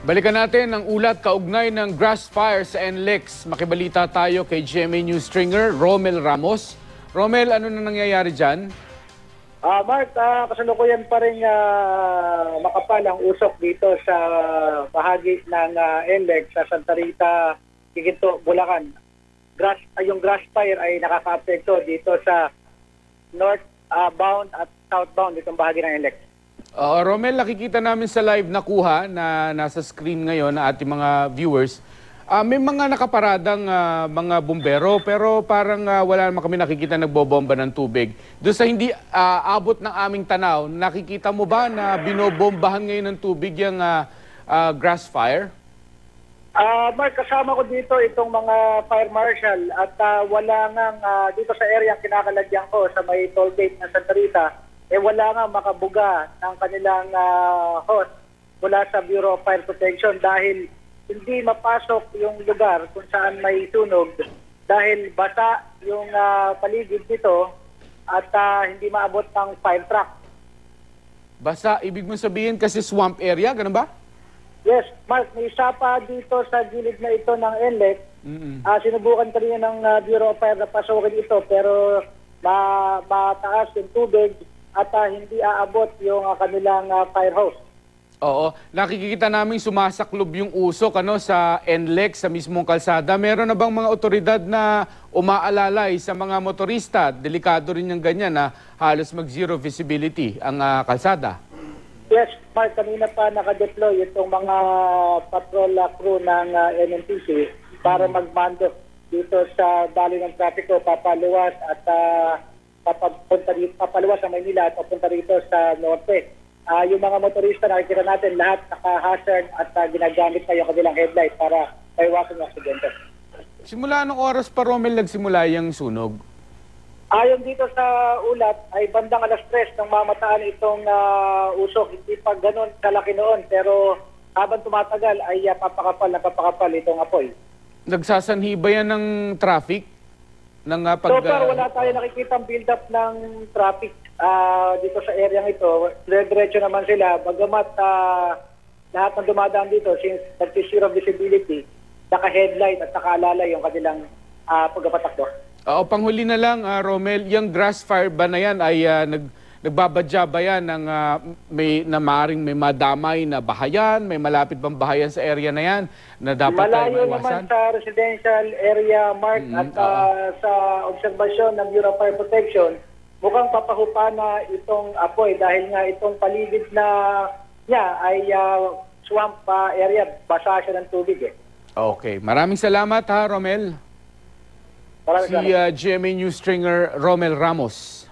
Balikan natin ang ulat kaugnay ng grass fire sa NLEX. Makibalita tayo kay GMA News stringer Romel Ramos. Romel, ano na nangyayari dyan? Mark, kasalukuyan pa rin makapal ang usok dito sa bahagi ng NLEX sa Santa Rita, Quinto, Bulacan. Yung grass fire ay nakaka-apekto dito sa northbound at southbound ditong bahagi ng NLEX. Romel, nakikita namin sa live na kuha na nasa screen ngayon na ating mga viewers. May mga nakaparadang mga bumbero pero parang wala naman kami nakikita nagbobomba ng tubig. Doon sa hindi abot ng aming tanaw, nakikita mo ba na binobombahan ngayon ng tubig yung grass fire? Mark, kasama ko dito itong mga fire marshal at wala nang dito sa area ang kinakalagyan ko sa may toll gate ng Santa Rita, wala nga makabuga ng kanilang host mula sa Bureau of Fire Protection dahil hindi mapasok yung lugar kung saan may sunog dahil basa yung paligid nito at hindi maabot ng fire truck. Basa, ibig mo sabihin kasi swamp area, ganun ba? Yes, Mark, may isa pa dito sa gilid na ito ng NLEX. Sinubukan kanina ng Bureau of Fire na pasukin ito pero mataas yung tubig at hindi aabot yung kanilang fire hose. Oo, nakikita namin sumasaklob yung usok sa NLEX, sa mismong kalsada. Meron na bang mga otoridad na umaalalay sa mga motorista? Delikado rin yung ganyan na halos mag-zero visibility ang kalsada. Yes, Mark, kanina pa nakadeploy itong mga patrol crew ng NNPC para magmando dito sa daloy ng trapiko, papaluwas at papaluwas sa Maynila at papunta rito sa norte. Yung mga motorista nakikita natin lahat naka-hazard at ginagamit na yung kanilang headlight para maiwasan yung aksidente. Simula anong oras pa, Romel, nagsimula yung sunog? Ayon dito sa ulat ay bandang alas 3 nang mamataan itong usok. Hindi pa ganun kalaki noon pero habang tumatagal ay napapakapal itong apoy. Nagsasanhi ba yan ng traffic? So far, wala tayo nakikitang build-up ng traffic dito sa area ito. Diretso naman sila. Bagamat lahat ng dumadaan dito, since zero visibility, naka-headlight at naka-alala yung kanilang pagpapatakbo. Panghuli na lang, Romel, yung grass fire ba na yan ay nagbabadya ba yan ng maaaring may madamay na bahayan? May malapit bang bahayan sa area na yan na dapat tayo malayo maiwasan? Naman sa residential area, Mark, at sa obserbasyon ng Bureau of Fire Protection, mukhang papahupa na itong apoy dahil nga itong paligid na niya ay swamp area, basa siya ng tubig. Okay, maraming salamat Romel. Maraming salamat. Si GMA News stringer Romel Ramos.